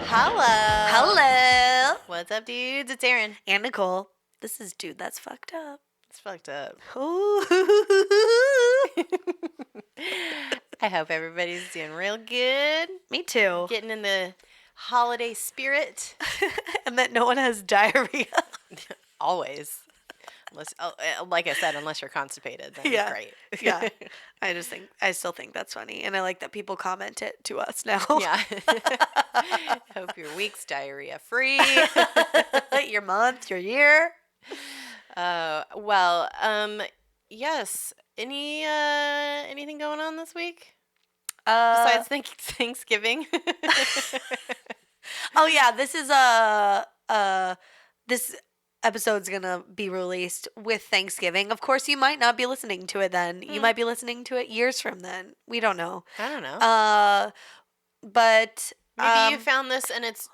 Hello. Hello. What's up, dudes? It's Erin. And Nicole. This is Dude, That's Fucked Up. It's fucked up. Ooh. I hope everybody's doing real good. Me too. Getting in the holiday spirit. And that no one has diarrhea. Always. Unless, like I said, unless you're constipated, then Yeah. great. Yeah. I still think that's funny. And I like that people comment it to us now. Yeah. Hope your week's diarrhea free. Your month, your year. Yes. Anything going on this week? Besides Thanksgiving? Oh yeah, this is this episode's gonna be released with Thanksgiving. Of course, you might not be listening to it then. You might be listening to it years from then. We don't know. I don't know. But maybe you found this and it's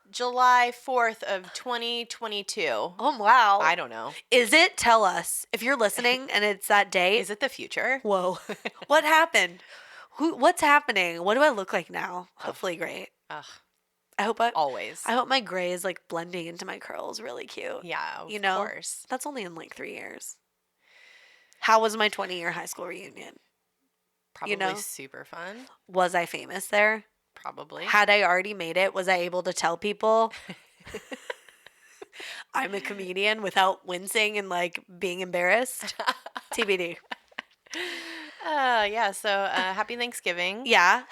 July 4th of 2022. Oh wow. I don't know. Is it? Tell us if you're listening and it's that date. Is it the future? Whoa. What happened? What's happening? What do I look like now? Hopefully great. Ugh. I hope my gray is like blending into my curls really cute. Yeah, of course. That's only in like 3 years. How was my 20-year high school reunion? Probably super fun. Was I famous there? Probably. Had I already made it? Was I able to tell people I'm a comedian without wincing and like being embarrassed? TBD. Yeah, so happy Thanksgiving. Yeah,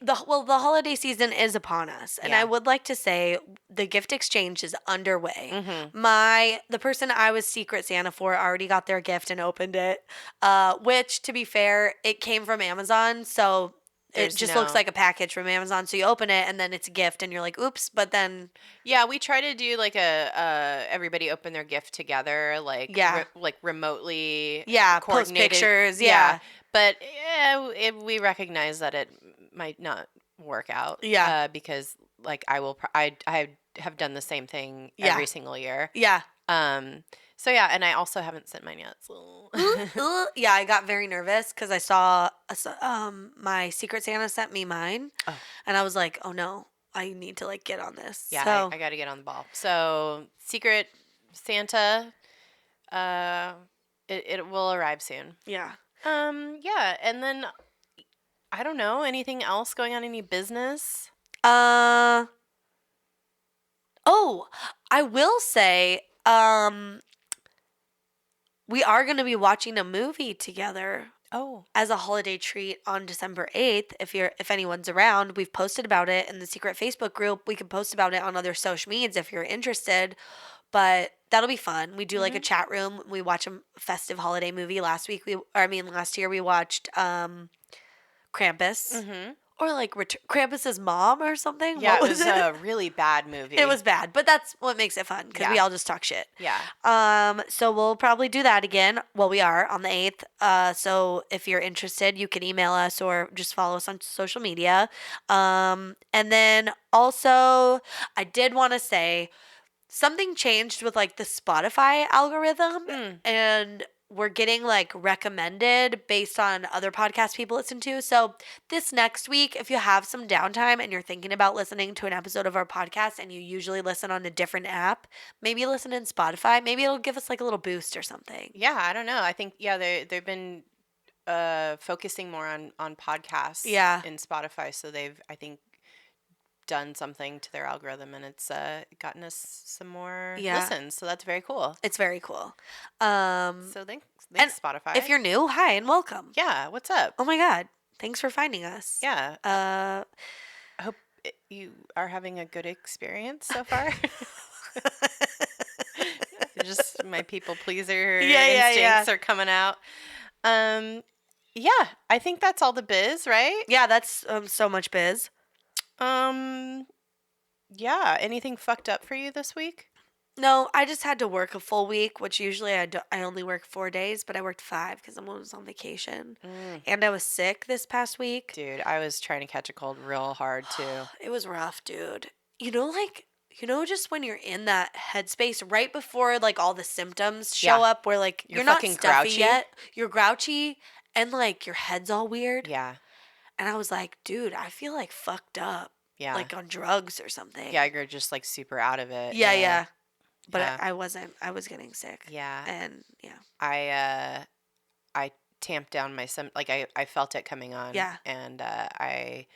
the holiday season is upon us. And Yeah. I would like to say the gift exchange is underway. Mm-hmm. The person I was Secret Santa for already got their gift and opened it, which, to be fair, it came from Amazon, so it just looks like a package from Amazon. So you open it and then it's a gift and you're like, oops, but then... Yeah, we try to do like everybody open their gift together, like like remotely. Yeah, post pictures. Yeah. But we recognize that it might not work out. Yeah. Because like I have done the same thing every single year. Yeah. So yeah, and I also haven't sent mine yet. So. Yeah, I got very nervous because I saw my Secret Santa sent me mine, and I was like, oh no, I need to like get on this. Yeah, so. I got to get on the ball. So Secret Santa, it will arrive soon. Yeah. Yeah, and then I don't know, anything else going on? Any business? Oh, I will say, we are going to be watching a movie together. Oh. As a holiday treat on December 8th. If anyone's around, we've posted about it in the secret Facebook group. We can post about it on other social medias if you're interested. But that'll be fun. We do like a chat room. We watch a festive holiday movie. Last year we watched Krampus. Mm-hmm. Or like Krampus's mom or something. Yeah, it was a really bad movie. It was bad, but that's what makes it fun because we all just talk shit. Yeah. So we'll probably do that again. Well, we are on the 8th. So if you're interested, you can email us or just follow us on social media. And then also, I did want to say something changed with like the Spotify algorithm, and we're getting like recommended based on other podcasts people listen to. So this next week, if you have some downtime and you're thinking about listening to an episode of our podcast and you usually listen on a different app, maybe listen in Spotify. Maybe it'll give us like a little boost or something. Yeah, I don't know. I think, they've been focusing more on podcasts in Spotify. So they've, I think, done something to their algorithm and it's gotten us some more listens. So that's very cool. It's very cool. So thanks Spotify. If you're new, hi and welcome. Yeah, what's up? Oh my God. Thanks for finding us. Yeah. I hope you are having a good experience so far. Just my people pleaser instincts are coming out. Yeah, I think that's all the biz, right? Yeah, that's so much biz. Yeah. Anything fucked up for you this week? No, I just had to work a full week, which usually I only work 4 days, but I worked 5 because I was on vacation. And I was sick this past week. Dude, I was trying to catch a cold real hard too. It was rough, dude. You know, like, just when you're in that headspace right before like all the symptoms show up where like you're not stuffy grouchy yet, you're grouchy and like your head's all weird. Yeah. And I was like, dude, I feel like fucked up. Yeah. Like on drugs or something. Yeah, you're just like super out of it. Yeah. But I wasn't. I was getting sick. Yeah. And yeah. I tamped down my like I felt it coming on. Yeah. And I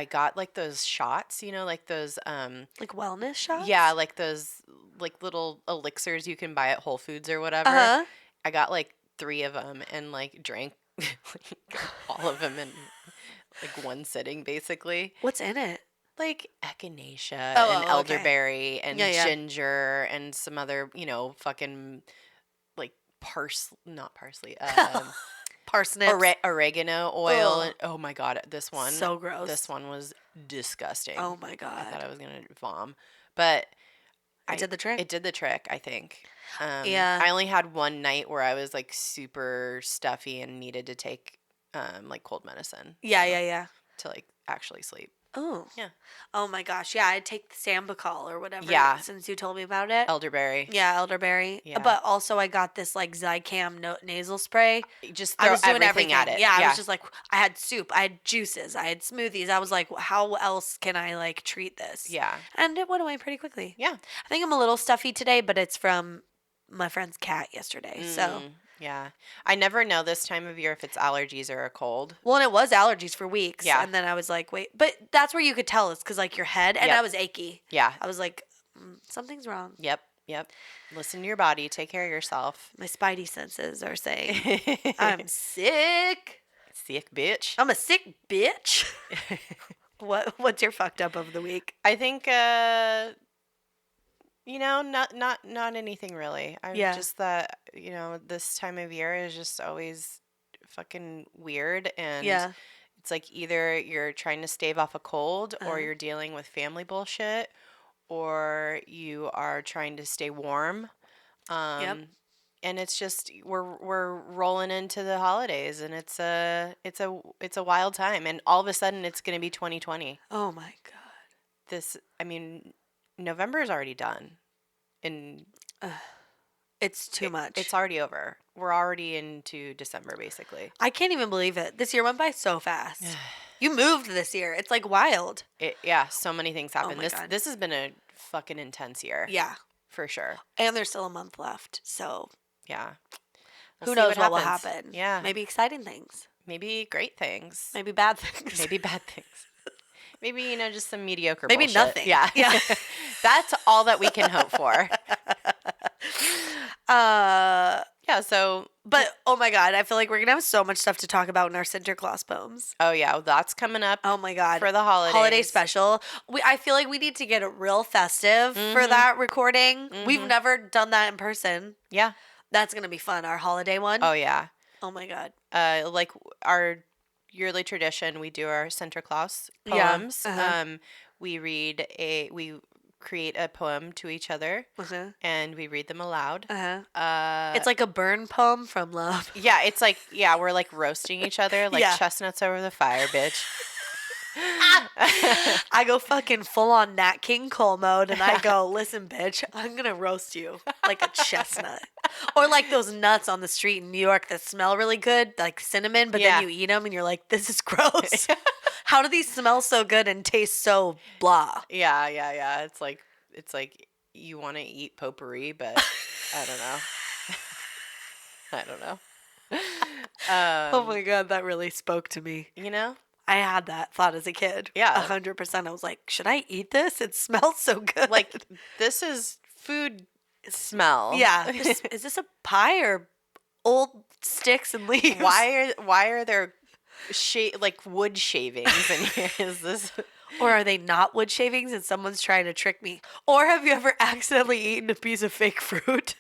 got like those shots, like those like wellness shots? Yeah, like those like little elixirs you can buy at Whole Foods or whatever. Uh-huh. I got like 3 of them and like drank all of them in like one sitting basically. What's in it? Like echinacea and elderberry and ginger and some other, fucking like not parsley, parsnips, oregano oil. And, oh my God, this one. So gross. This one was disgusting. Oh my God. I thought I was going to vom. But it did the trick. It did the trick, I think. Yeah. I only had one night where I was like super stuffy and needed to take like cold medicine. Yeah. To like actually sleep. Oh. Yeah. Oh my gosh. Yeah, I'd take the Sambucol or whatever. Yeah. Since you told me about it. Elderberry. Yeah, elderberry. Yeah. But also I got this like Zicam nasal spray. Just throw everything at it. Yeah, I was just like, I had soup, I had juices, I had smoothies. I was like, how else can I like treat this? Yeah. And it went away pretty quickly. Yeah. I think I'm a little stuffy today, but it's from my friend's cat yesterday. So. Yeah. I never know this time of year if it's allergies or a cold. Well, and it was allergies for weeks. Yeah. And then I was like, wait. But that's where you could tell it's because, like, your head. And I was achy. Yeah. I was like, something's wrong. Yep. Listen to your body. Take care of yourself. My spidey senses are saying, I'm sick. Sick bitch. I'm a sick bitch. What's your fucked up of the week? I think, not anything really. I'm just that, this time of year is just always fucking weird. And it's like either you're trying to stave off a cold or you're dealing with family bullshit or you are trying to stay warm. And it's just, we're rolling into the holidays and it's a wild time. And all of a sudden it's going to be 2020. Oh my God. November is already done. It's too much. It's already over. We're already into December, basically. I can't even believe it. This year went by so fast. You moved this year. It's like wild. So many things happened. Oh my God. This has been a fucking intense year. Yeah. For sure. And there's still a month left. So. Yeah. Who knows what will happen. Yeah. Maybe exciting things. Maybe great things. Maybe bad things. Maybe bad things. Maybe, just some mediocre Maybe bullshit. Nothing. Yeah. That's all that we can hope for. So. But, oh my God, I feel like we're going to have so much stuff to talk about in our Santa Claus poems. Oh, yeah. That's coming up. Oh my God. For the holidays. Holiday special. I feel like we need to get it real festive for that recording. Mm-hmm. We've never done that in person. Yeah. That's going to be fun, our holiday one. Oh, yeah. Oh my God. Like our yearly tradition, we do our Santa Claus poems. Yeah. We create a poem to each other and we read them aloud. It's like a burn poem from love. Yeah, it's like, we're like roasting each other like chestnuts over the fire, bitch. I go fucking full on Nat King Cole mode and I go, listen, bitch, I'm going to roast you like a chestnut. Or like those nuts on the street in New York that smell really good, like cinnamon, but then you eat them and you're like, this is gross. How do these smell so good and taste so blah? Yeah. It's like you want to eat potpourri, but I don't know. Oh my God, that really spoke to me. I had that thought as a kid. Yeah. 100%. I was like, should I eat this? It smells so good. Like, this is food smell. Yeah. Is this a pie or old sticks and leaves? Why are there wood shavings in here? Is this... Or are they not wood shavings and someone's trying to trick me? Or have you ever accidentally eaten a piece of fake fruit?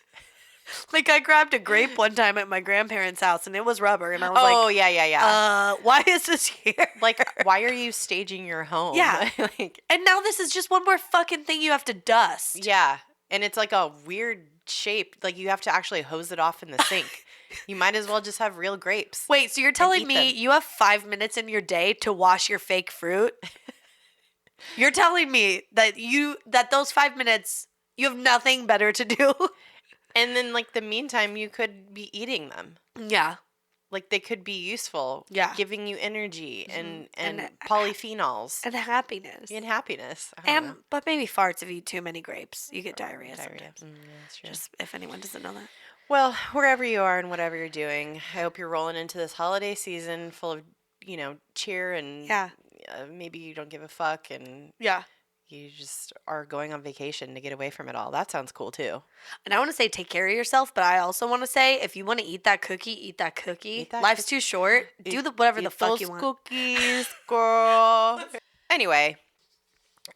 Like, I grabbed a grape one time at my grandparents' house, and it was rubber, and I was like... Oh, yeah. Why is this here? Like, why are you staging your home? Yeah. And now this is just one more fucking thing you have to dust. Yeah. And it's like a weird shape. Like, you have to actually hose it off in the sink. You might as well just have real grapes. Wait, so you're telling me you have 5 minutes in your day to wash your fake fruit? You're telling me that those 5 minutes, you have nothing better to do. And then, like, the meantime, you could be eating them. Yeah. Like, they could be useful. Yeah. Giving you energy and polyphenols. And happiness. And happiness. But maybe farts if you eat too many grapes. You get diarrhea sometimes. Yeah, that's true. Just if anyone doesn't know that. Well, wherever you are and whatever you're doing, I hope you're rolling into this holiday season full of, cheer and maybe you don't give a fuck and you just are going on vacation to get away from it all. That sounds cool too. And I want to say take care of yourself, but I also want to say if you want to eat that cookie, eat that cookie. Life's too short. Do whatever the fuck you want. Cookies, girl. Anyway,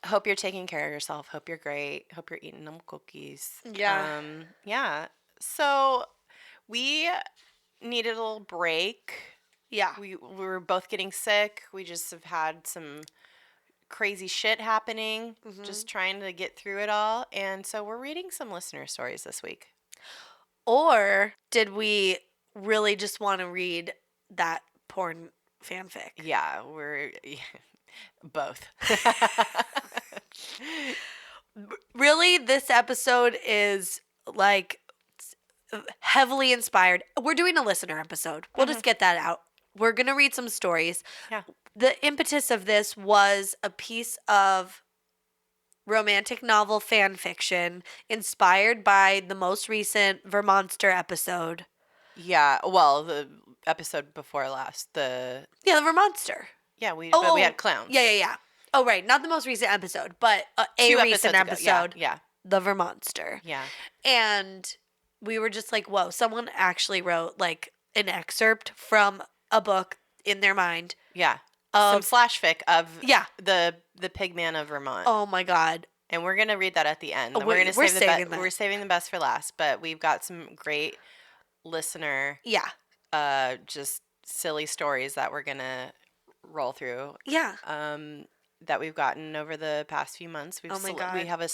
hope you're taking care of yourself. Hope you're great. Hope you're eating them cookies. Yeah. Yeah. So we needed a little break. Yeah. We were both getting sick. We just have had some crazy shit happening, just trying to get through it all. And so we're reading some listener stories this week. Or did we really just want to read that porn fanfic? Yeah, we're both. Really, this episode is like heavily inspired. We're doing a listener episode. We'll just get that out. We're going to read some stories. Yeah. The impetus of this was a piece of romantic novel fan fiction inspired by the most recent Vermonster episode. Yeah, well, the episode before last, the Vermonster. Yeah, we had clowns. Yeah. Oh, right, not the most recent episode, but a recent episode. Yeah. The Vermonster. Yeah. And we were just like, whoa, someone actually wrote like an excerpt from a book in their mind. Yeah. Some slash fic of the Pigman of Vermont. Oh my God. And we're going to read that at the end. We're saving the best for last, but we've got some great listener just silly stories that we're going to roll through. Yeah. That we've gotten over the past few months. Oh my God. We have a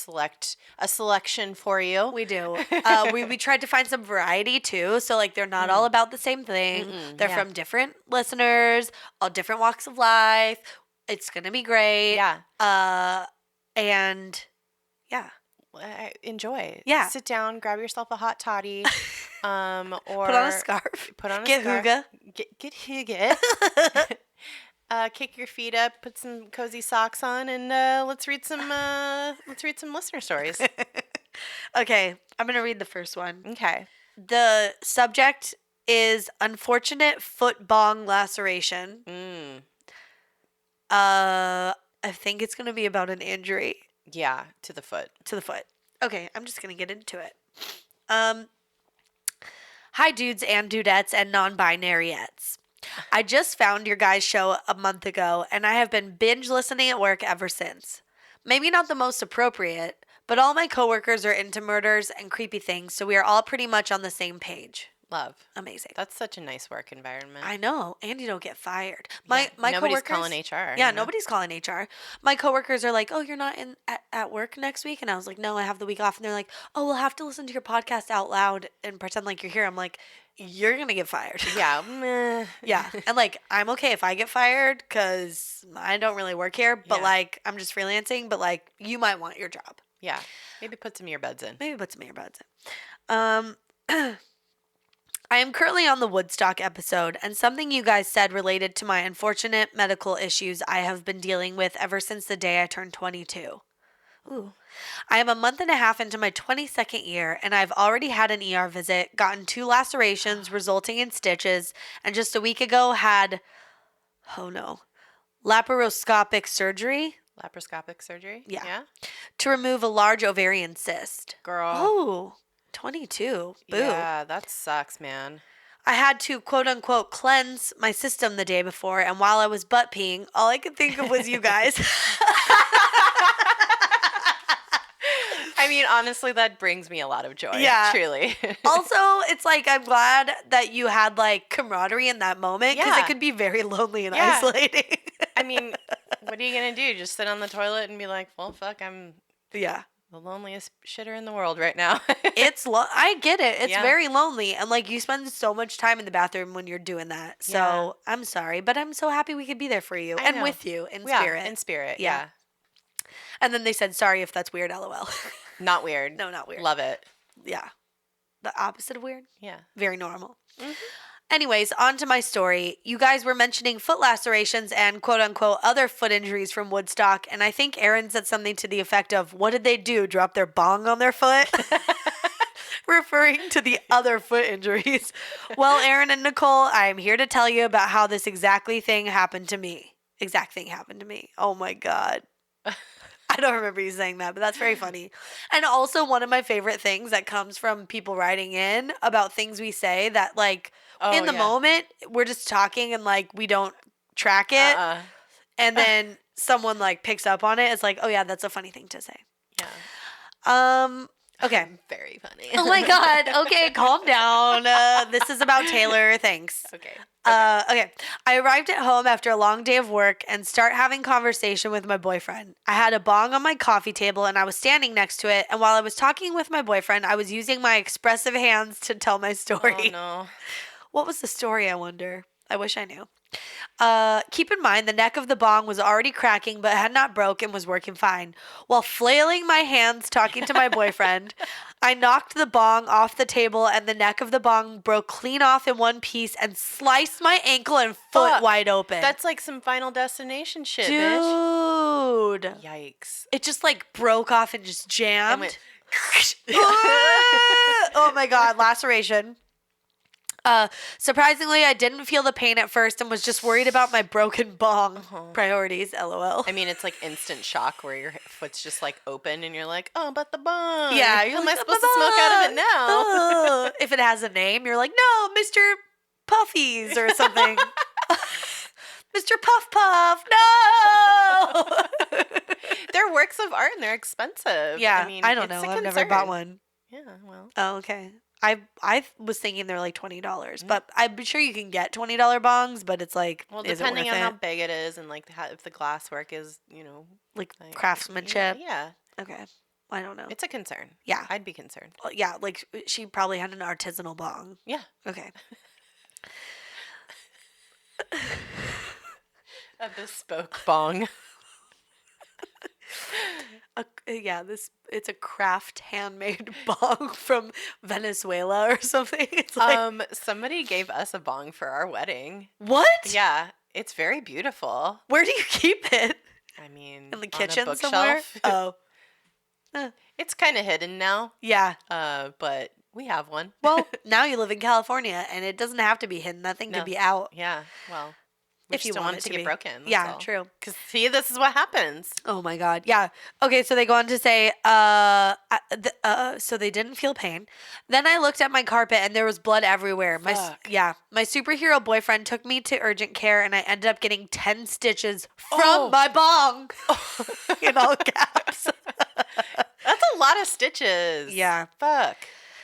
selection for you. We do. We tried to find some variety too. So like they're not all about the same thing. They're from different listeners, all different walks of life. It's going to be great. Yeah. And yeah. Enjoy. Yeah. Sit down, grab yourself a hot totty. Or put on a scarf. Get hygge. Get hygge. Kick your feet up, put some cozy socks on, and let's read some listener stories. Okay, I'm gonna read the first one. Okay. The subject is unfortunate foot bong laceration. I think it's gonna be about an injury. Yeah, to the foot. Okay, I'm just gonna get into it. Hi, dudes and dudettes and non-binaryettes. I just found your guys' show a month ago, and I have been binge listening at work ever since. Maybe not the most appropriate, but all my coworkers are into murders and creepy things, so we are all pretty much on the same page. Love. Amazing. That's such a nice work environment. I know, and you don't get fired. My nobody's coworkers calling HR. Yeah, nobody's calling HR. My coworkers are like, "Oh, you're not at work next week?" And I was like, "No, I have the week off." And they're like, "Oh, we'll have to listen to your podcast out loud and pretend like you're here." I'm like, "You're gonna get fired." Yeah. Yeah, and like I'm okay if I get fired because I don't really work here, but like I'm just freelancing. But like you might want your job. Yeah, maybe put some earbuds in. I am currently on the Woodstock episode, and something you guys said related to my unfortunate medical issues I have been dealing with ever since the day I turned 22. Ooh. I am a month and a half into my 22nd year, and I've already had an ER visit, gotten 2 lacerations resulting in stitches, and just a week ago had, laparoscopic surgery. Laparoscopic surgery? Yeah. To remove a large ovarian cyst. Girl. Oh, 22. Boo. Yeah, that sucks, man. I had to, quote unquote, cleanse my system the day before, and while I was butt peeing, all I could think of was you guys. I mean, honestly, that brings me a lot of joy. Yeah. Truly. Also, it's like, I'm glad that you had like camaraderie in that moment because it could be very lonely and isolating. I mean, what are you going to do? Just sit on the toilet and be like, well, fuck, I'm the loneliest shitter in the world right now. I get it. It's very lonely. And like you spend so much time in the bathroom when you're doing that. So I'm sorry, but I'm so happy we could be there for you and with you in spirit. In spirit. Yeah. And then they said, sorry if that's weird, LOL. Not weird. No, not weird. Love it. Yeah. The opposite of weird? Yeah. Very normal. Mm-hmm. Anyways, on to my story. You guys were mentioning foot lacerations and quote-unquote other foot injuries from Woodstock, and I think Erin said something to the effect of, what did they do, drop their bong on their foot? Referring to the other foot injuries. Well, Erin and Nicole, I am here to tell you about how this exact thing happened to me. Oh my God. I don't remember you saying that, but that's very funny. And also one of my favorite things that comes from people writing in about things we say that like in the moment we're just talking and like we don't track it. And then someone like picks up on it. It's like, oh yeah, that's a funny thing to say. Yeah. Okay. Very funny. Oh my God. Okay, calm down. This is about Taylor. Thanks. Okay. Okay. I arrived at home after a long day of work and start having conversation with my boyfriend. I had a bong on my coffee table and I was standing next to it. And while I was talking with my boyfriend, I was using my expressive hands to tell my story. Oh no. What was the story, I wonder? I wish I knew. Keep in mind, the neck of the bong was already cracking but had not broken, was working fine. While flailing my hands talking to my boyfriend, I knocked the bong off the table and the neck of the bong broke clean off in one piece and sliced my ankle and foot wide open. That's like some Final Destination shit, Dude. bitch. Yikes. It just like broke off and just jammed. And went, oh my God, laceration. Surprisingly, I didn't feel the pain at first and was just worried about my broken bong. Priorities, LOL. I mean, it's like instant shock where your foot's just like open and you're like, oh, but the bong. Yeah, you're like, am I supposed to smoke out of it now? If it has a name, you're like, no, Mr. Puffies or something. Mr. Puff Puff, no! They're works of art and they're expensive. Yeah, I don't know. I've never bought one. Yeah, well. Oh, okay. I was thinking they're like $20, but I'm sure you can get $20 bongs, but it's like, well, depending on how big it is and like if the glass work is, like craftsmanship. Yeah. Okay. I don't know. It's a concern. Yeah. I'd be concerned. Well, yeah, like she probably had an artisanal bong. Yeah. Okay. A bespoke bong. It's a craft handmade bong from Venezuela or something. It's like, somebody gave us a bong for our wedding. What? Yeah, it's very beautiful. Where do you keep it? I mean, in the on kitchen a somewhere. Oh, it's kind of hidden now. Yeah. But we have one. Well, now you live in California, and it doesn't have to be hidden. That thing could be out. Yeah. Well. If you want it to get broken. Yeah, true. Because see, this is what happens. Oh my God. Yeah. Okay, so they go on to say, so they didn't feel pain. Then I looked at my carpet and there was blood everywhere. My superhero boyfriend took me to urgent care and I ended up getting 10 stitches from my bong. In all caps. That's a lot of stitches. Yeah. Fuck.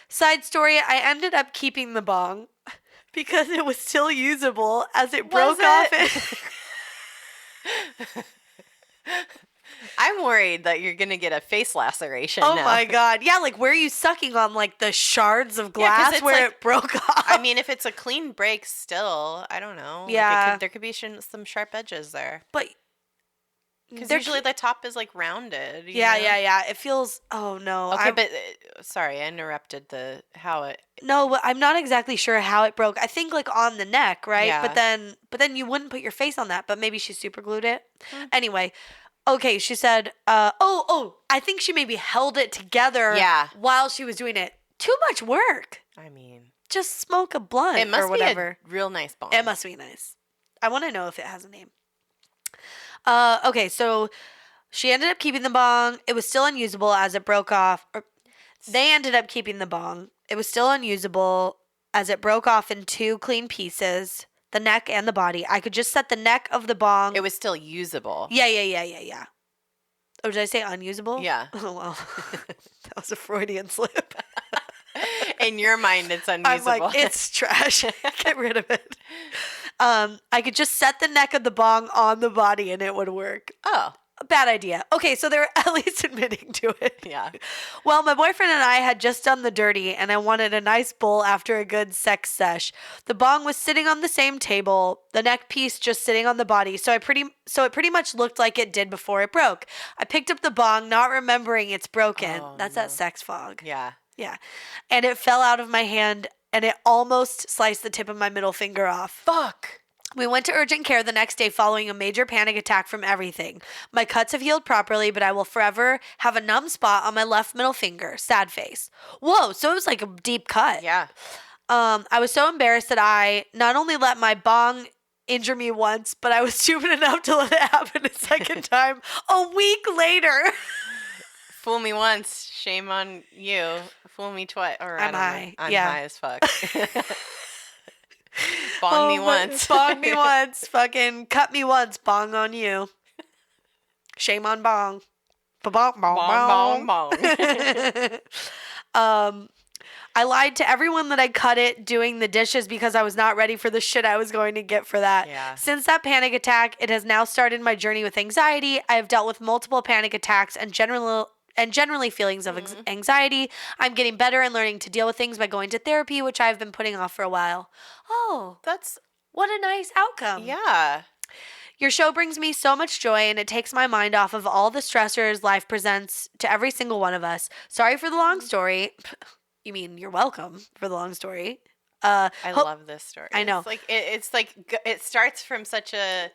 Side story, I ended up keeping the bong. Because it was still usable as it broke off. I'm worried that you're going to get a face laceration now. Oh my God. Yeah, like where are you sucking on like the shards of glass where it broke off? I mean, if it's a clean break still, I don't know. Yeah. Like there could be some sharp edges there. But because usually the top is like rounded. Yeah. It feels. Oh no. Okay, but sorry, I interrupted how it. No, but I'm not exactly sure how it broke. I think like on the neck, right? Yeah. But then you wouldn't put your face on that. But maybe she super glued it. Anyway, okay. She said, I think she maybe held it together. Yeah. While she was doing it. Too much work. I mean, just smoke a blunt. It must or whatever. be a real nice bong. It must be nice. I want to know if it has a name. Okay, so she ended up keeping the bong. It was still unusable as it broke off. They ended up keeping the bong. It was still unusable as it broke off in 2 clean pieces, the neck and the body. I could just set the neck of the bong. It was still usable. Yeah. Oh, did I say unusable? Yeah. Oh, well. That was a Freudian slip. In your mind, it's unusable. I'm like, it's trash. Get rid of it. I could just set the neck of the bong on the body and it would work. Oh. Bad idea. Okay, so they're at least admitting to it. Yeah. Well, my boyfriend and I had just done the dirty, and I wanted a nice bowl after a good sex sesh. The bong was sitting on the same table, the neck piece just sitting on the body, so it pretty much looked like it did before it broke. I picked up the bong, not remembering it's broken. Oh, That's no. that sex fog. Yeah. Yeah. And it fell out of my hand, and it almost sliced the tip of my middle finger off. Fuck. We went to urgent care the next day following a major panic attack from everything. My cuts have healed properly, but I will forever have a numb spot on my left middle finger. Sad face. Whoa, so it was like a deep cut. Yeah. I was so embarrassed that I not only let my bong injure me once, but I was stupid enough to let it happen a second time a week later. Fool me once, shame on you. Fool me twice. Or I'm high. I'm Yeah. high as fuck. Bong me once. Bong me once. Fucking cut me once. Bong on you. Shame on bong. Bong, bong, bong, bong. I lied to everyone that I cut it doing the dishes because I was not ready for the shit I was going to get for that. Yeah. Since that panic attack, it has now started my journey with anxiety. I have dealt with multiple panic attacks and generally feelings of anxiety. I'm getting better and learning to deal with things by going to therapy, which I've been putting off for a while. Oh, That's what a nice outcome. yeah. Your show brings me so much joy, and it takes my mind off of all the stressors life presents to every single one of us. Sorry for the long story. You mean you're welcome for the long story. I love this story. I know. It's like it starts from such a,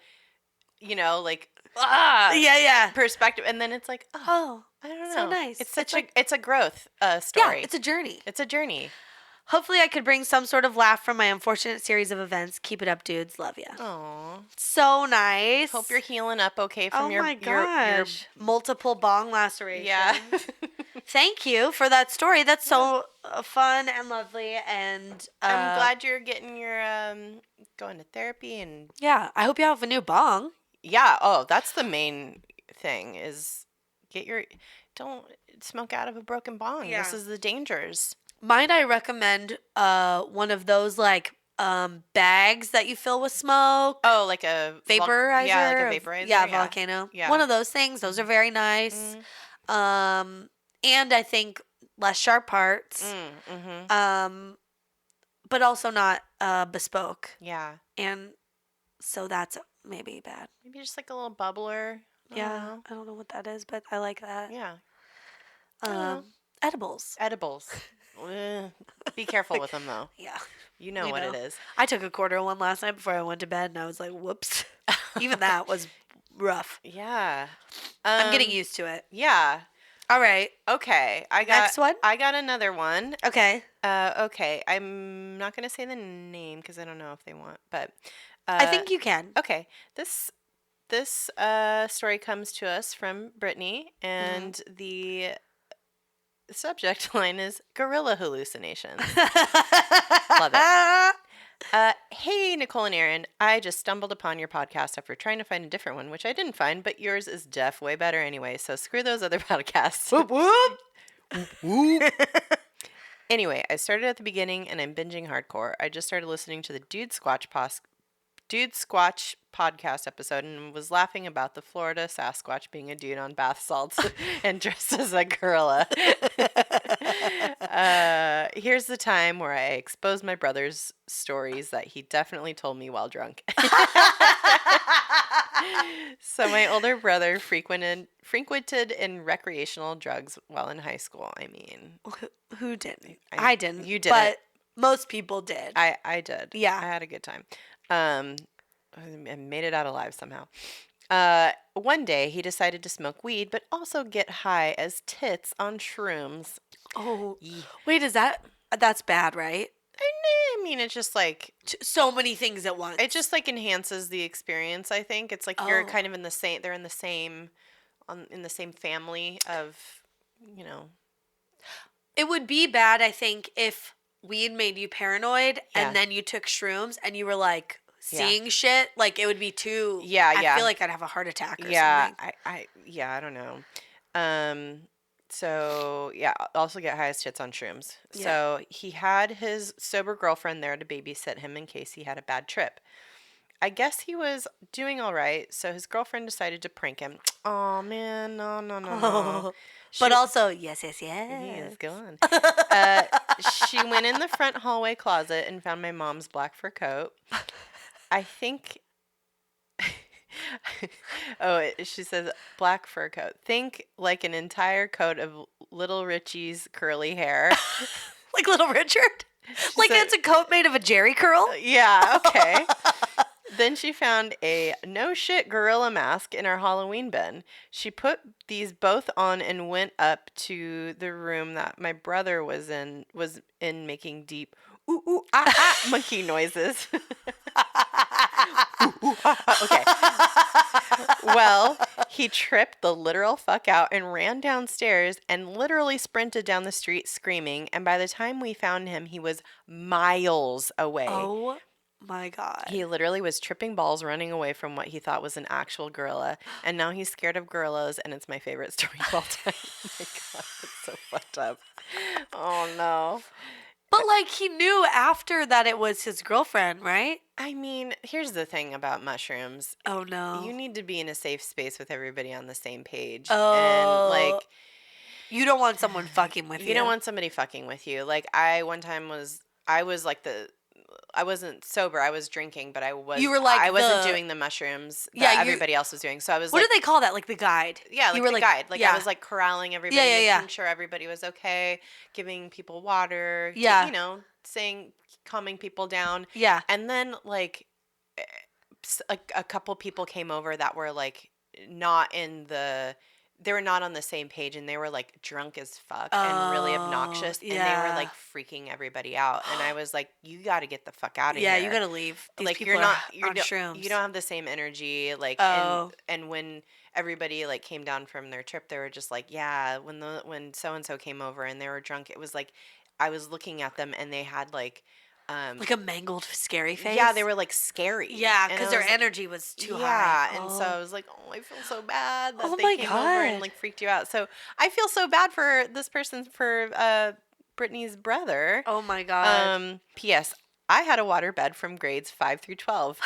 like yeah perspective, and then it's like, oh, I don't know. so nice. It's a growth story. Yeah, it's a journey. It's a journey. Hopefully, I could bring some sort of laugh from my unfortunate series of events. Keep it up, dudes. Love ya. Aw. So nice. Hope you're healing up okay from your my gosh. Multiple bong lacerations. Yeah. Thank you for that story. That's so fun and lovely, and I'm glad you're getting your going to therapy and yeah. I hope you have a new bong. yeah. Oh, that's the main thing is don't smoke out of a broken bong. Yeah. This is the dangers. Might I recommend one of those like bags that you fill with smoke? Oh, like a vaporizer? Yeah, like a vaporizer. Yeah, volcano. Yeah. One of those things. Those are very nice. And I think less sharp parts. But also not bespoke. Yeah. And so that's maybe bad. Maybe just like a little bubbler. Yeah. I don't know what that is, but I like that. Yeah. Edibles. Be careful with them though. Yeah. You know what it is. I took a quarter one last night before I went to bed, and I was like, whoops. Even that was rough. Yeah. I'm getting used to it. Yeah. All right. Okay. Next one? I got another one. Okay. Okay. I'm not going to say the name because I don't know if they want, but I think you can. Okay. This story comes to us from Brittany, and the subject line is gorilla hallucinations. Love it. Hey, Nicole and Erin. I just stumbled upon your podcast after trying to find a different one, which I didn't find, but yours is way better anyway, so screw those other podcasts. Whoop, whoop. Whoop. Anyway, I started at the beginning, and I'm binging hardcore. I just started listening to the Dude Squatch podcast episode and was laughing about the Florida Sasquatch being a dude on bath salts and dressed as a gorilla. Here's the time where I exposed my brother's stories that he definitely told me while drunk. So my older brother frequented in recreational drugs while in high school. I mean, who didn't? I didn't. You didn't. But most people did. I did. Yeah. I had a good time. I made it out alive somehow. One day he decided to smoke weed, but also get high as tits on shrooms. Oh, wait, that's bad, right? I mean, it's just so many things at once. It just enhances the experience. I think it's you're kind of in the same. They're in the same family of, It would be bad, I think, if weed made you paranoid and then you took shrooms and you were seeing shit. It would be too. Yeah. I feel like I'd have a heart attack or something. I don't know. So yeah, also get high as tits on shrooms. Yeah. So he had his sober girlfriend there to babysit him in case he had a bad trip. I guess he was doing all right, so his girlfriend decided to prank him. Oh man, no. But also, yes. He is gone. She went in the front hallway closet and found my mom's black fur coat. I think. She says black fur coat. Think like an entire coat of Little Richie's curly hair. Like Little Richard? Like it's a coat made of a jerry curl? Yeah, okay. Then she found a no shit gorilla mask in our Halloween bin. She put these both on and went up to the room that my brother was in making deep monkey noises. Okay. Well, he tripped the literal fuck out and ran downstairs and literally sprinted down the street screaming. And by the time we found him, he was miles away. Oh my God. He literally was tripping balls running away from what he thought was an actual gorilla. And now he's scared of gorillas, and it's my favorite story of all time. Oh my God, it's so fucked up. Oh no. But like he knew after that it was his girlfriend, right? I mean, here's the thing about mushrooms. Oh no. You need to be in a safe space with everybody on the same page. Oh. And like you don't want someone fucking with you. You don't want somebody fucking with you. Like I was like I wasn't sober. I was drinking, but I was. You were like I wasn't doing the mushrooms that everybody else was doing. So I was. What do they call that? Like the guide? Yeah, like you were the guide. Like I was like corralling everybody, making sure everybody was okay, giving people water. Yeah. Calming people down. Yeah. And then like a couple people came over that were like not in the. They were not on the same page, and they were like drunk as fuck and really obnoxious, and they were like freaking everybody out. And I was like, "You got to get the fuck out of here! Yeah, you got to leave. These like people are on shrooms. You don't have the same energy. Like, and when everybody like came down from their trip, they were just like, yeah. When so and so came over and they were drunk, it was like I was looking at them and they had like a mangled, scary face. Yeah, they were like scary. Yeah, because their energy was too high. Yeah, and so I was like, oh, I feel so bad that they came over and like freaked you out. So I feel so bad for this person, for Brittany's brother. Oh my God. P.S. I had a waterbed from grades 5 through 12.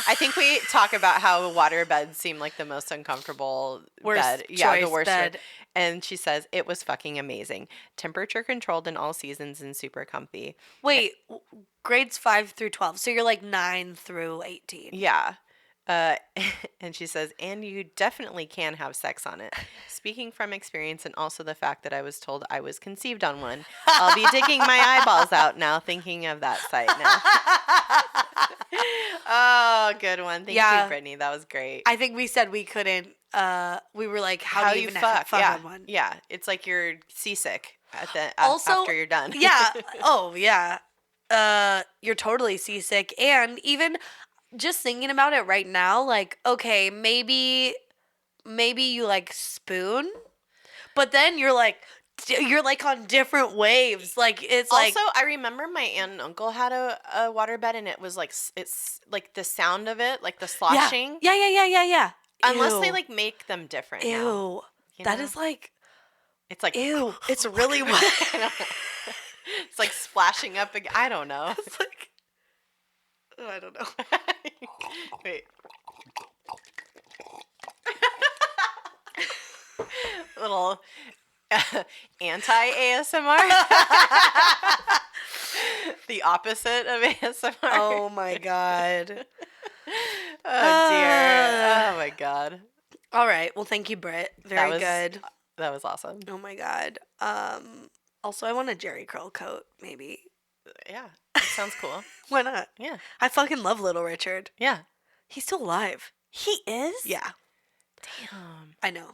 I think we talk about how waterbeds seem like the most uncomfortable bed. Yeah, the worst bed. And she says, it was fucking amazing. Temperature controlled in all seasons and super comfy. Wait, grades 5 through 12. So you're like 9 through 18. Yeah. And she says, and you definitely can have sex on it. Speaking from experience and also the fact that I was told I was conceived on one. I'll be digging my eyeballs out now thinking of that site now. Oh, good one. Thank you, Brittany. That was great. I think we said we couldn't. We were like, how do you even fuck on one? Yeah. It's like you're seasick after you're done. Yeah. Oh, yeah. You're totally seasick. And even just thinking about it right now, like, okay, maybe you like spoon, but then you're like on different waves. Like it's also, like. I remember my aunt and uncle had a waterbed, and it was like it's like the sound of it, like the sloshing. Yeah. Unless they like make them different. Ew. Now, that is like. It's like ew. It's really wet. It's like splashing up again. I don't know. It's like. Oh, I don't know. Wait. Little anti-ASMR. The opposite of ASMR. Oh my God. Oh dear. Oh my God. All right. Well, thank you, Britt. Very good. That was awesome. Oh my God. Also, I want a Jerry curl coat, maybe. Yeah. That sounds cool. Why not? Yeah. I fucking love Little Richard. Yeah. He's still alive. He is? Yeah. Damn. I know.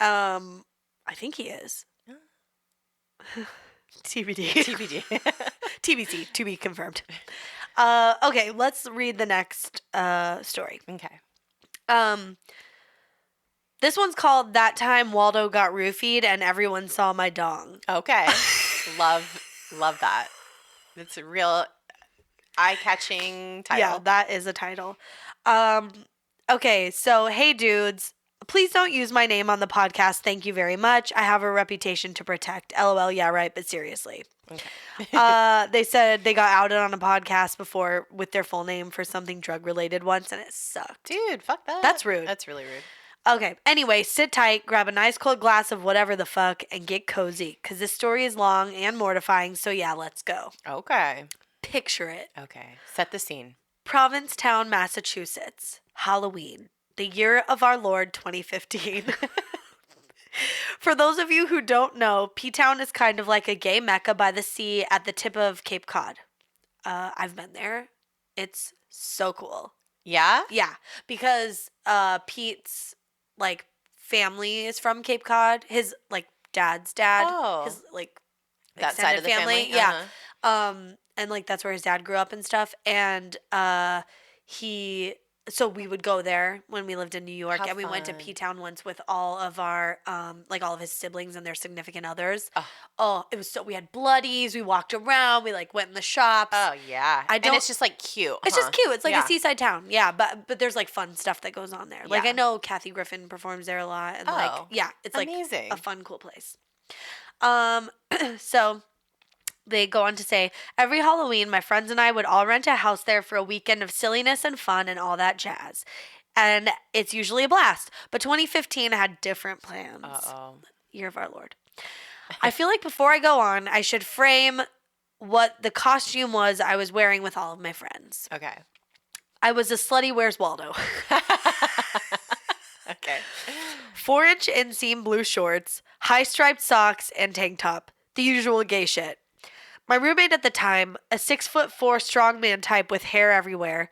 I think he is. TBD. TBC, to be confirmed. Okay, let's read the next story. Okay. This one's called That Time Waldo Got Roofied and Everyone Saw My Dong. Okay. Love that. It's a real eye-catching title. Yeah, that is a title. Okay, so hey dudes, Please don't use my name on the podcast. Thank you very much. I have a reputation to protect. LOL, yeah, right, but seriously. Okay. They said they got outed on a podcast before with their full name for something drug-related once, and it sucked. Dude, fuck that. That's rude. That's really rude. Okay, anyway, sit tight, grab a nice cold glass of whatever the fuck, and get cozy, because this story is long and mortifying, so yeah, let's go. Okay. Picture it. Okay, set the scene. Provincetown, Massachusetts. Halloween. The year of our Lord 2015. For those of you who don't know, P-Town is kind of like a gay mecca by the sea at the tip of Cape Cod. I've been there. It's so cool. Yeah? Yeah, because Pete's like family is from Cape Cod. His like dad's dad. Oh. His like that side of the family. Yeah. And like that's where his dad grew up and stuff. And so we would go there when we lived in New York. How and we fun. Went to P-Town once with all of our like all of his siblings and their significant others. Oh, it was so we had bloodies, we walked around, we like went in the shops. Oh yeah. And it's just like cute. It's just cute. It's like a seaside town. Yeah, but there's like fun stuff that goes on there. Yeah. Like I know Kathy Griffin performs there a lot and like yeah, it's like amazing. A fun cool place. So they go on to say, every Halloween, my friends and I would all rent a house there for a weekend of silliness and fun and all that jazz. And it's usually a blast. But 2015 had different plans. Uh-oh. Year of our Lord. I feel like before I go on, I should frame what the costume was I was wearing with all of my friends. Okay. I was a slutty Where's Waldo. Okay. 4-inch inseam blue shorts, high striped socks, and tank top. The usual gay shit. My roommate at the time, a 6'4" strongman type with hair everywhere,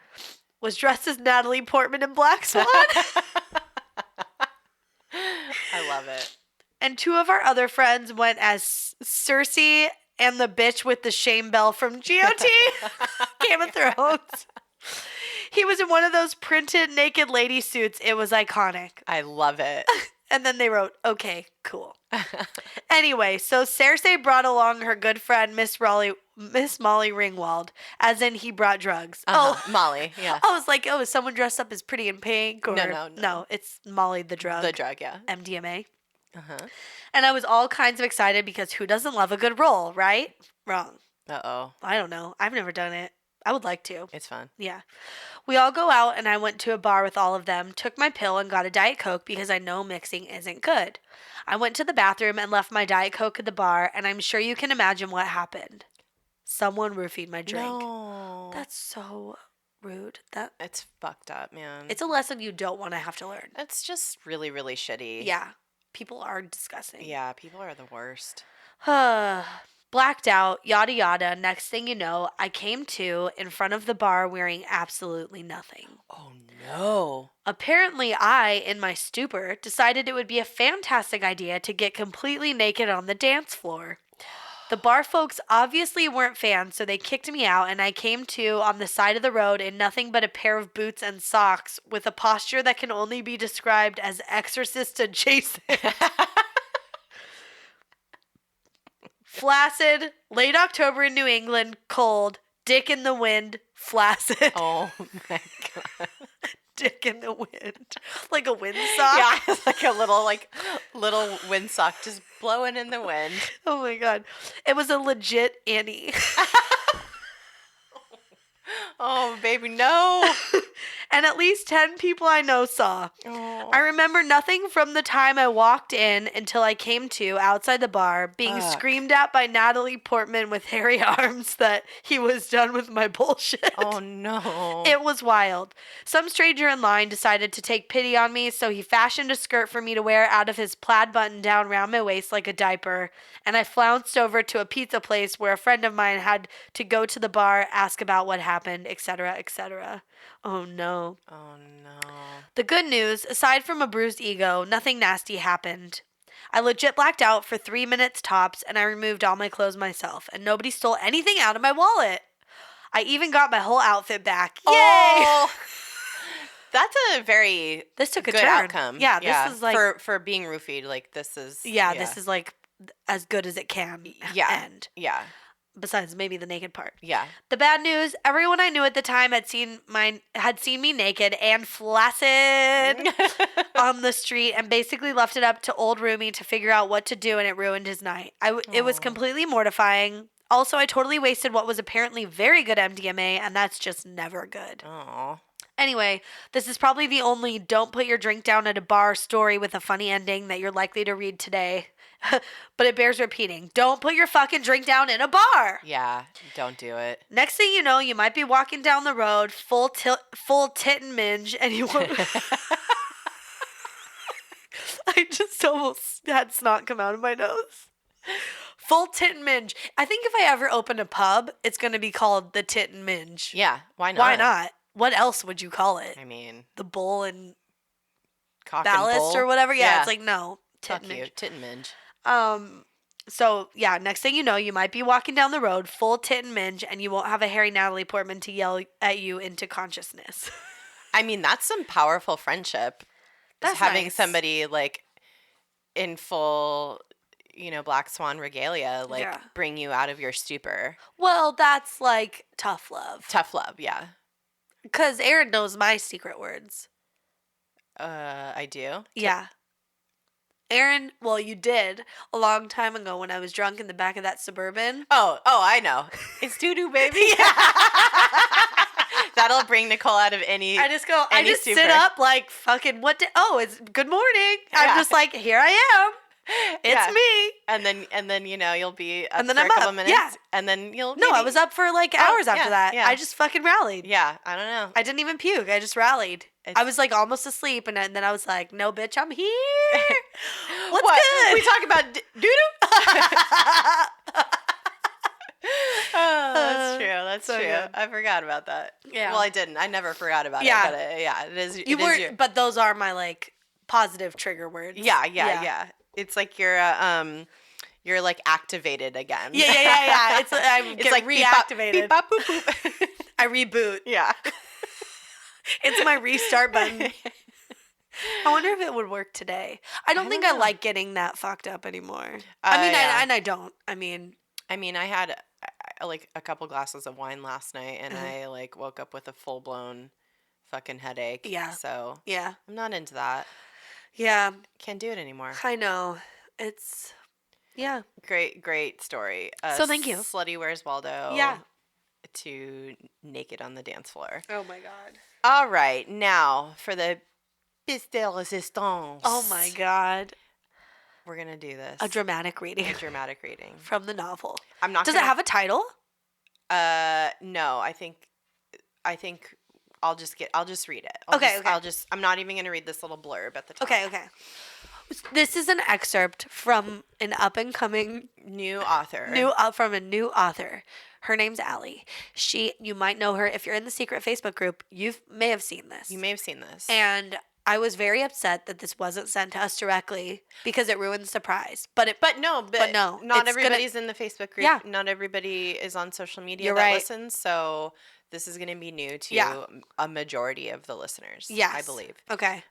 was dressed as Natalie Portman in Black Swan. I love it. And 2 of our other friends went as Cersei and the bitch with the shame bell from GOT, Game of Thrones. He was in one of those printed naked lady suits. It was iconic. I love it. And then they wrote, okay, cool. Anyway, so Cersei brought along her good friend, Miss Molly Ringwald, as in he brought drugs. Oh, Molly, yeah. I was like, oh, is someone dressed up as Pretty in Pink? Or, No, it's Molly the drug. The drug, yeah. MDMA. Uh-huh. And I was all kinds of excited because who doesn't love a good roll, right? Wrong. Uh-oh. I don't know. I've never done it. I would like to. It's fun. Yeah. We all go out and I went to a bar with all of them, took my pill and got a Diet Coke because I know mixing isn't good. I went to the bathroom and left my Diet Coke at the bar and I'm sure you can imagine what happened. Someone roofied my drink. No. That's so rude. It's fucked up, man. It's a lesson you don't want to have to learn. It's just really, really shitty. Yeah. People are disgusting. Yeah, people are the worst. Blacked out, yada yada. Next thing you know, I came to in front of the bar wearing absolutely nothing. Oh no. Apparently I, in my stupor, decided it would be a fantastic idea to get completely naked on the dance floor. The bar folks obviously weren't fans, so they kicked me out and I came to on the side of the road in nothing but a pair of boots and socks with a posture that can only be described as exorcist adjacent. Flaccid, late October in New England, cold, dick in the wind, flaccid. Oh my God. Dick in the wind. Like a windsock? Yeah, it's like a little windsock just blowing in the wind. Oh my God. It was a legit Annie. Oh, baby, no. And at least 10 people I know saw. Oh. I remember nothing from the time I walked in until I came to outside the bar, being screamed at by Natalie Portman with hairy arms that he was done with my bullshit. Oh, no. It was wild. Some stranger in line decided to take pity on me, so he fashioned a skirt for me to wear out of his plaid button down around my waist like a diaper, and I flounced over to a pizza place where a friend of mine had to go to the bar, ask about what happened, etc., etc. Oh, no. Oh, no. The good news, aside from a bruised ego, nothing nasty happened. I legit blacked out for 3 minutes tops, and I removed all my clothes myself, and nobody stole anything out of my wallet. I even got my whole outfit back. Yay! Oh, that's a very this took a good turn. Outcome. Yeah, this is like for being roofied. Like this is this is like as good as it can. Yeah. End. Yeah. besides maybe the naked part. Yeah. The bad news, everyone I knew at the time had seen me naked and flaccid on the street and basically left it up to old roomie to figure out what to do, and it ruined his night. It was completely mortifying. Also, I totally wasted what was apparently very good MDMA, and that's just never good. Aww. Anyway, this is probably the only don't put your drink down at a bar story with a funny ending that you're likely to read today. But it bears repeating. Don't put your fucking drink down in a bar. Yeah, don't do it. Next thing you know, you might be walking down the road full tit and minge, and you want... I just almost had snot come out of my nose. Full tit and minge. I think if I ever open a pub, it's going to be called the Tit and Minge. Yeah, why not? Why not? What else would you call it? I mean... The bull and... Cock ballast and bull? or whatever? Yeah, it's like, no. Tit and minge. Tit and minge. So, yeah, next thing you know, you might be walking down the road full tit and minge, and you won't have a hairy Natalie Portman to yell at you into consciousness. I mean, that's some powerful friendship. That's having nice. Somebody, like, in full, Black Swan regalia, like, bring you out of your stupor. Well, that's, like, tough love. Tough love, yeah. Because Erin knows my secret words. I do? Yeah. Erin, well, you did a long time ago when I was drunk in the back of that Suburban. Oh, I know. It's doo-doo, baby. That'll bring Nicole out of any I just go, I just stupor. sit up like fucking, it's good morning. Yeah. I'm just like, here I am. It's me. And then you'll be up and then for I'm a couple up. minutes. Yeah. And then you'll No, I was up for like hours after that. Yeah. I just fucking rallied. Yeah, I don't know. I didn't even puke. I just rallied. I was like almost asleep, and then I was like, no, bitch, I'm here. What's good? We talk about doo-doo? Oh, that's true. That's so true. Good. I forgot about that. Yeah. Well, I didn't. I never forgot about it. But it is. But those are my like positive trigger words. Yeah. It's like you're like activated again. Yeah. It's like reactivated. Beep, bop, boop, boop. I reboot. Yeah. It's my restart button. I wonder if it would work today. I don't think I like getting that fucked up anymore. I don't. I mean, I had like a couple glasses of wine last night, and I like woke up with a full blown fucking headache. Yeah. So yeah, I'm not into that. Yeah. Can't do it anymore. I know. It's great story. So thank you. Slutty Where's Waldo. Yeah. To naked on the dance floor. Oh my god. All right, now for the pièce de résistance. Oh my god. We're gonna do this. A dramatic reading. From the novel. I'm not. Does it have a title? No. I think I'll just read it. Okay. I'm not even gonna read this little blurb at the top. Okay. This is an excerpt from an up-and-coming new author. From a new author. Her name's Allie. You might know her if you're in the secret Facebook group. You may have seen this. And I was very upset that this wasn't sent to us directly because it ruins the surprise. But no, not everybody's in the Facebook group. Yeah. Not everybody is on social media You're that right. listens. So this is going to be new to a majority of the listeners. Yes. I believe. Okay.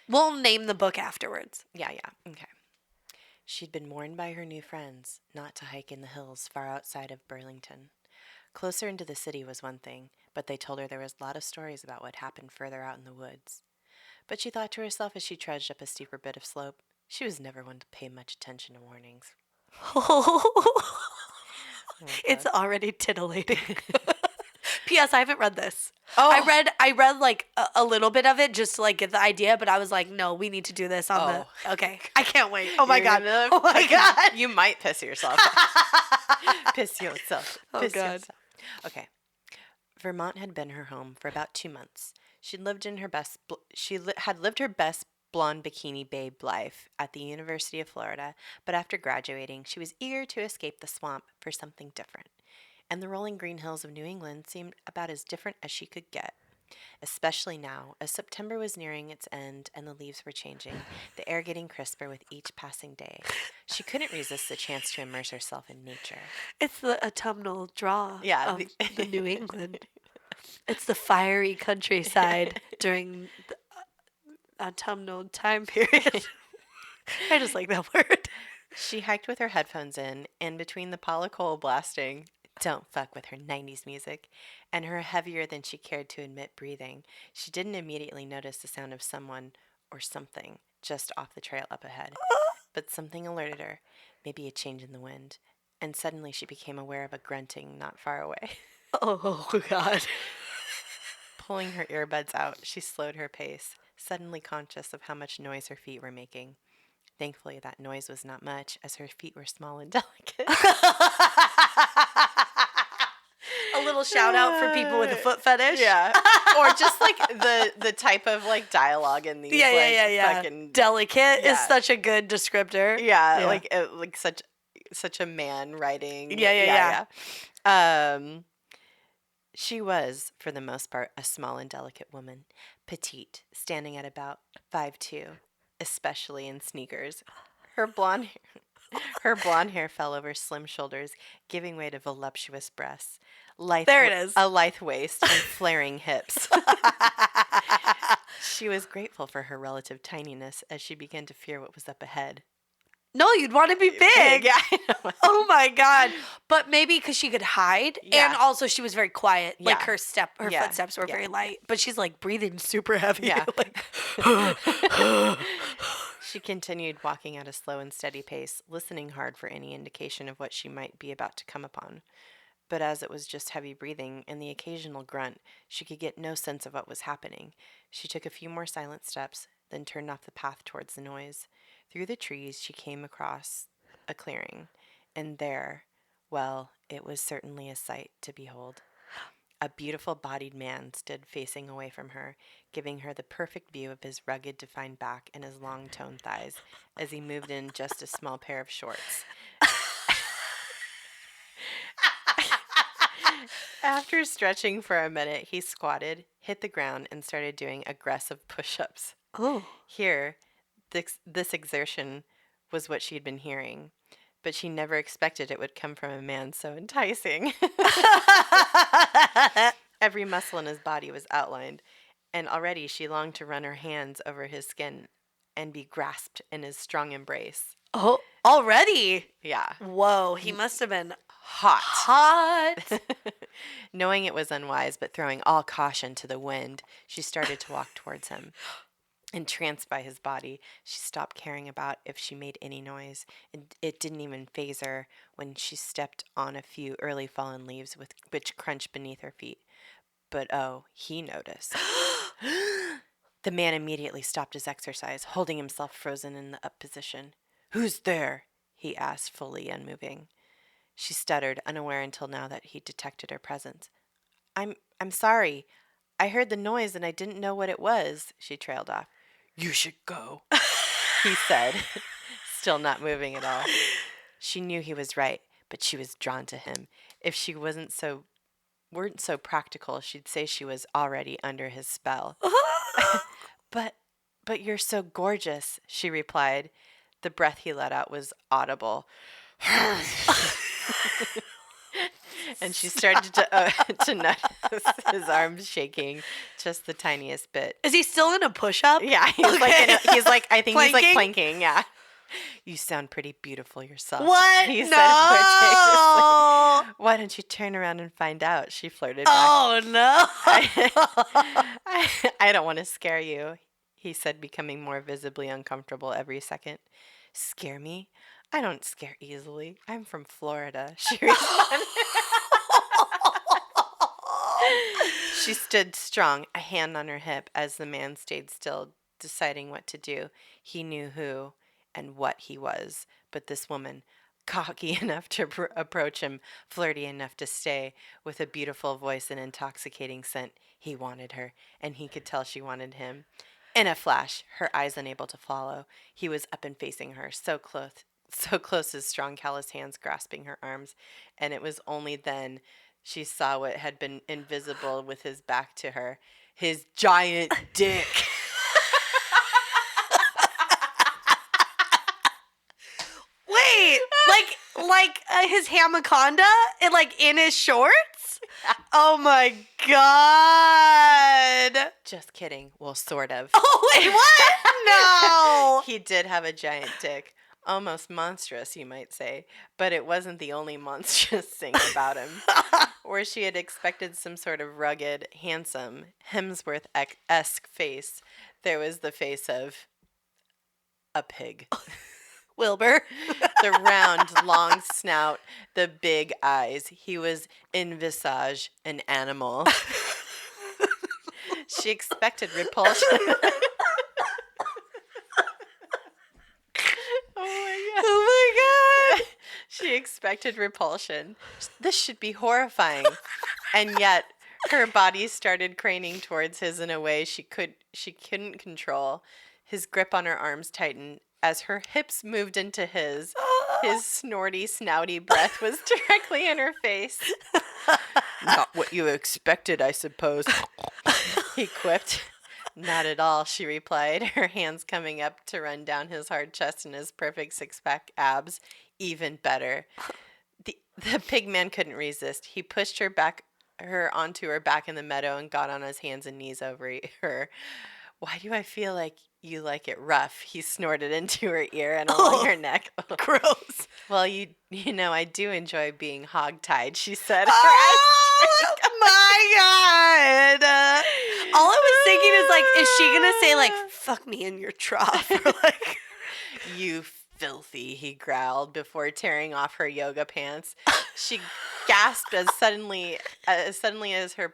We'll name the book afterwards. Yeah. Okay. She'd been warned by her new friends not to hike in the hills far outside of Burlington. Closer into the city was one thing, but they told her there was a lot of stories about what happened further out in the woods. But she thought to herself as she trudged up a steeper bit of slope, she was never one to pay much attention to warnings. It's already titillating. P.S. I haven't read this. Oh. I read like a little bit of it just to like get the idea, but I was like, no, we need to do this on the... Okay. I can't wait. Oh my God. You might piss yourself. Piss yourself. Yourself. Okay. Vermont had been her home for about 2 months. She had lived her best blonde bikini babe life at the University of Florida, but after graduating, she was eager to escape the swamp for something different. And the rolling green hills of New England seemed about as different as she could get. Especially now, as September was nearing its end and the leaves were changing, the air getting crisper with each passing day. She couldn't resist the chance to immerse herself in nature. It's the autumnal draw of the New England. It's the fiery countryside during the autumnal time period. I just like that word. She hiked with her headphones in, and between the Paula Cole blasting, "Don't fuck with her 90s music," and her heavier than she cared to admit breathing, she didn't immediately notice the sound of someone or something just off the trail up ahead. But something alerted her, maybe a change in the wind, and suddenly she became aware of a grunting not far away. Oh, God. Pulling her earbuds out, she slowed her pace, suddenly conscious of how much noise her feet were making. Thankfully, that noise was not much, as her feet were small and delicate. A little shout out for people with a foot fetish. Yeah. Or just like the type of like dialogue in these. Yeah. Fucking, delicate is such a good descriptor. Yeah. Like such a man writing. Yeah. She was, for the most part, a small and delicate woman, petite, standing at about 5'2", especially in sneakers. Her blonde hair fell over slim shoulders, giving way to voluptuous breasts. There it is. A lithe waist and flaring hips. She was grateful for her relative tininess as she began to fear what was up ahead. No, you'd want to be big. Yeah, I know. Oh my God. But maybe because she could hide. Yeah. And also she was very quiet. Yeah. Like her footsteps were very light. But she's like breathing super heavy. Yeah. Like, she continued walking at a slow and steady pace, listening hard for any indication of what she might be about to come upon. But as it was just heavy breathing and the occasional grunt, she could get no sense of what was happening. She took a few more silent steps, then turned off the path towards the noise. Through the trees, she came across a clearing, and there, well, it was certainly a sight to behold. A beautiful-bodied man stood facing away from her, giving her the perfect view of his rugged, defined back and his long, toned thighs, as he moved in just a small pair of shorts. After stretching for a minute, he squatted, hit the ground, and started doing aggressive push-ups. oh. Here, this exertion was what she had been hearing, but she never expected it would come from a man so enticing. Every muscle in his body was outlined, and already she longed to run her hands over his skin and be grasped in his strong embrace. Oh, already? Yeah. Whoa, he must have been hot. Knowing it was unwise, but throwing all caution to the wind, she started to walk towards him. Entranced by his body, she stopped caring about if she made any noise, and it didn't even faze her when she stepped on a few early fallen leaves which crunched beneath her feet. But oh, he noticed. The man immediately stopped his exercise, holding himself frozen in the up position. "Who's there?" he asked, fully unmoving. She stuttered, unaware until now that he detected her presence. I'm sorry. I heard the noise and I didn't know what it was," she trailed off. "You should go," he said, still not moving at all. She knew he was right, but she was drawn to him. If she weren't so practical, she'd say she was already under his spell. But you're so gorgeous," she replied. The breath he let out was audible. And she started to notice his arms shaking just the tiniest bit. Is he still in a push-up? Yeah, he's like planking. Yeah. "You sound pretty beautiful yourself." What? He No. said flirtatiously. "Why don't you turn around and find out?" She flirted back. Oh no. I don't want to scare you," he said, becoming more visibly uncomfortable every second. "Scare me? I don't scare easily. I'm from Florida," she responded. She stood strong, a hand on her hip, as the man stayed still, deciding what to do. He knew who and what he was, but this woman, cocky enough to approach him, flirty enough to stay, with a beautiful voice and intoxicating scent, he wanted her, and he could tell she wanted him. In a flash, her eyes unable to follow, he was up and facing her, so close his strong, callous hands grasping her arms, and it was only then she saw what had been invisible with his back to her, his giant dick. Wait, like his hamaconda, in his shorts? Oh my God. Just kidding. Well, sort of. Oh wait, what? No. He did have a giant dick almost monstrous, you might say, but it wasn't the only monstrous thing about him. Where she had expected some sort of rugged, handsome, Hemsworth-esque face, there was the face of a pig. Wilbur. The round, long snout, the big eyes. He was in visage an animal. She expected repulsion. Oh my God. She expected repulsion. This should be horrifying. And yet her body started craning towards his in a way she couldn't control. His grip on her arms tightened. As her hips moved into his snorty, snouty breath was directly in her face. Not what you expected, I suppose, he quipped. Not at all, she replied, her hands coming up to run down his hard chest and his perfect six-pack abs. Even better. The pig man couldn't resist. He pushed her onto her back in the meadow and got on his hands and knees over her. Why do I feel like you like it rough? He snorted into her ear and along her neck. Gross. Well, you know, I do enjoy being hogtied, she said. Oh my God. All I was thinking is, like, is she going to say, like, fuck me in your trough? Or like, you filthy, he growled before tearing off her yoga pants. She gasped as suddenly as her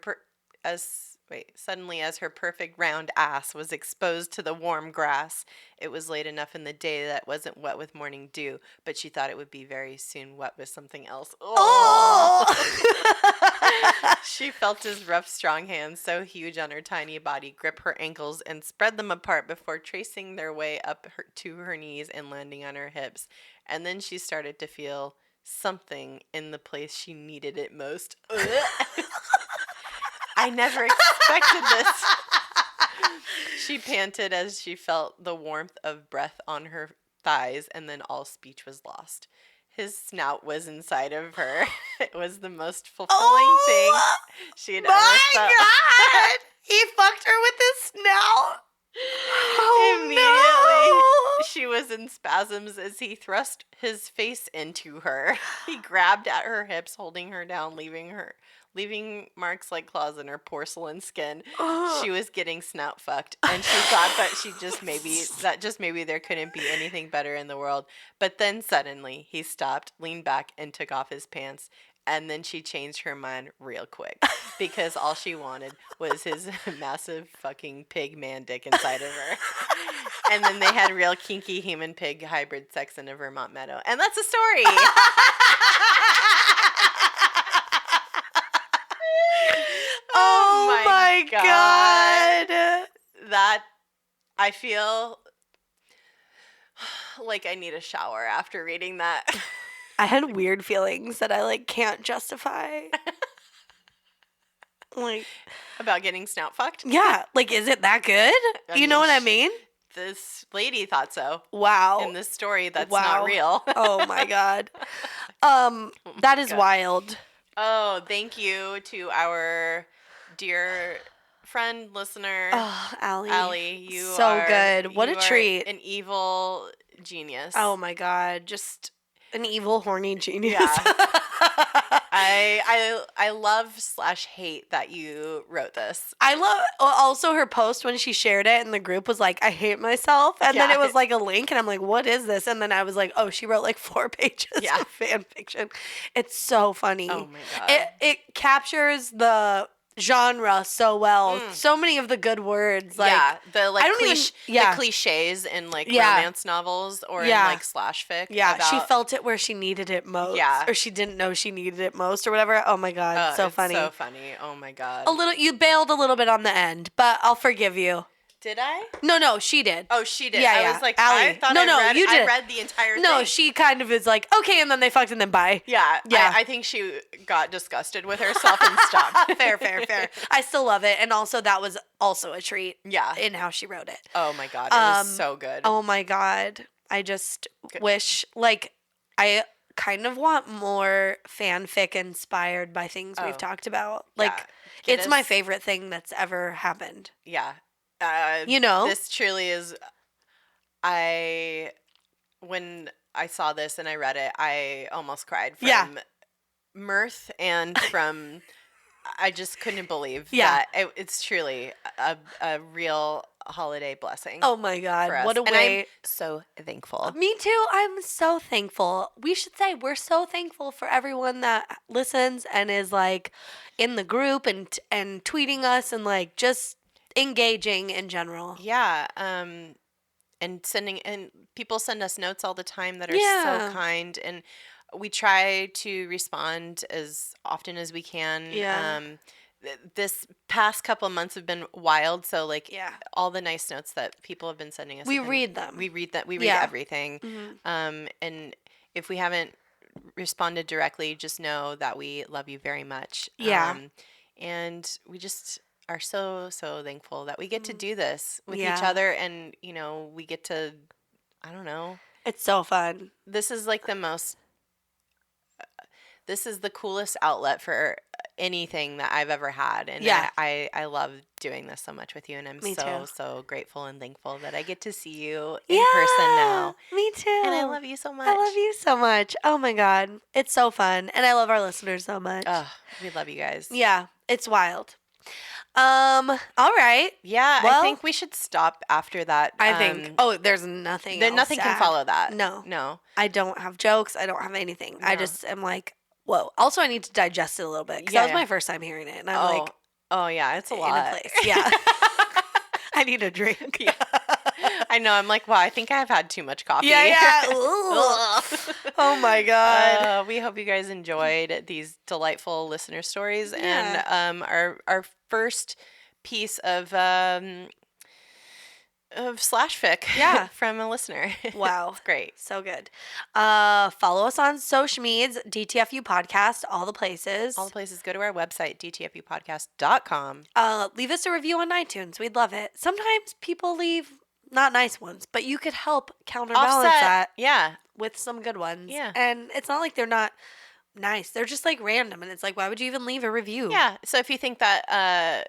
perfect round ass was exposed to the warm grass. It was late enough in the day that it wasn't wet with morning dew, but she thought it would be very soon wet with something else. Oh! She felt his rough, strong hands, so huge on her tiny body, grip her ankles and spread them apart before tracing their way up to her knees and landing on her hips. And then she started to feel something in the place she needed it most. I never expected this. She panted as she felt the warmth of breath on her thighs, and then all speech was lost. His snout was inside of her. It was the most fulfilling thing she had ever felt. My God! He fucked her with his snout. Immediately, she was in spasms as he thrust his face into her. He grabbed at her hips, holding her down, leaving marks like claws in her porcelain skin. She was getting snout fucked, and she thought that just maybe there couldn't be anything better in the world. But then suddenly he stopped, leaned back, and took off his pants. And then she changed her mind real quick because all she wanted was his massive fucking pig man dick inside of her. And then they had real kinky human pig hybrid sex in a Vermont meadow. And that's a story. Oh my God. That, I feel like I need a shower after reading that. I had weird feelings that I, like, can't justify. Like, about getting snout fucked? Yeah. Like, is it that good? You know what I mean? This lady thought so. Wow. In this story, that's not real. Oh my God. That is wild. Oh, thank you to our dear friend, listener. Oh, Allie. Allie, you so are good. What a treat. An evil genius. Oh my God. Just an evil, horny genius. Yeah. I love/hate that you wrote this. I love also her post when she shared it in the group was like, I hate myself. And then it was like a link and I'm like, what is this? And then I was like, oh, she wrote like 4 pages of fan fiction. It's so funny. Oh my God. It captures the genre so well. So many of the good words. Like, the cliches in like romance novels or in like slash fic. Yeah, she felt it where she needed it most. Yeah. Or she didn't know she needed it most or whatever. Oh my God, so funny. So funny. Oh my God. You bailed a little bit on the end, but I'll forgive you. Did I? No, she did. Oh, she did. Yeah, I was like, Allie. I thought you did. I read the entire thing. No, she kind of is like, okay, and then they fucked and then bye. Yeah. I think she got disgusted with herself and stopped. Fair. I still love it. And also that was also a treat. Yeah. In how she wrote it. Oh my God. It was so good. Oh my God. I just wish, like, I kind of want more fanfic inspired by things we've talked about. Like, it's my favorite thing that's ever happened. Yeah. You know? This truly is, when I saw this and I read it, I almost cried from mirth and from I just couldn't believe that it's truly a real holiday blessing. Oh my God. What a and way. I'm so thankful. Me too. I'm so thankful. We should say we're so thankful for everyone that listens and is like in the group and tweeting us and like just engaging in general. Yeah. And people send us notes all the time that are so kind, and we try to respond as often as we can. Yeah. This past couple of months have been wild, so like all the nice notes that people have been sending us, we read them. We read everything. And if we haven't responded directly, just know that we love you very much. And we just are so thankful that we get to do this with each other, and we get to, I don't know, it's so fun. This is like this is the coolest outlet for anything that I've ever had, and I love doing this so much with you, and I'm so grateful and thankful that I get to see you in person now. Me too. And I love you so much. I love you so much. Oh my God, it's so fun, and I love our listeners so much. We love you guys. Yeah, it's wild. All right. Yeah, well, I think we should stop after that. I think. There's nothing. Nothing can follow that. No. I don't have jokes. I don't have anything. No. I just am like, whoa. Also, I need to digest it a little bit because that was my first time hearing it, and I'm like, oh yeah, it's a lot. In a place. Yeah. I need a drink. Yeah. I know. I'm like, wow, I think I've had too much coffee. Yeah. Oh my God. We hope you guys enjoyed these delightful listener stories, and our first piece of slash fic from a listener. Wow. It's great. So good. Follow us on social medias, DTFU Podcast, all the places. All the places. Go to our website, dtfupodcast.com. Leave us a review on iTunes. We'd love it. Sometimes people leave not nice ones, but you could help counterbalance that with some good ones. Yeah. And it's not like they're not nice. They're just like random, and it's like, why would you even leave a review? Yeah. So if you think that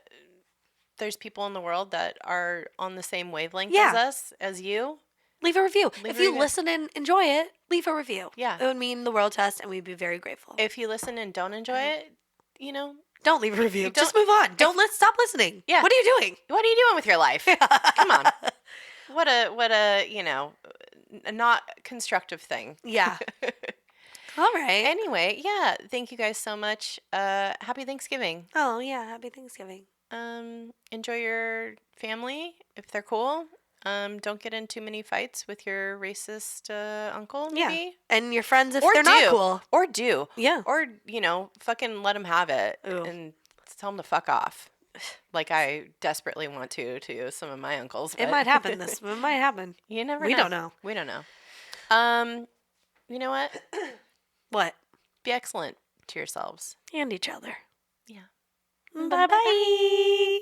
there's people in the world that are on the same wavelength as us, as you, leave a review. If you listen and enjoy it, leave a review. Yeah. It would mean the world to us, and we'd be very grateful. If you listen and don't enjoy it, don't leave a review. Just move on. Stop listening. Yeah. What are you doing? What are you doing with your life? Come on. What a a not constructive thing. Yeah. All right. Anyway, thank you guys so much. Happy Thanksgiving. Oh, yeah. Happy Thanksgiving. Enjoy your family if they're cool. Don't get in too many fights with your racist uncle, maybe. Yeah. And your friends if they're not cool. Or do. Yeah. Or, fucking let them have it. Ooh. And tell them to fuck off. Like I desperately want to some of my uncles. It might happen. It might happen. You never know. We don't know. We don't know. You know what? What? Be excellent to yourselves. And each other. Yeah. Bye-bye.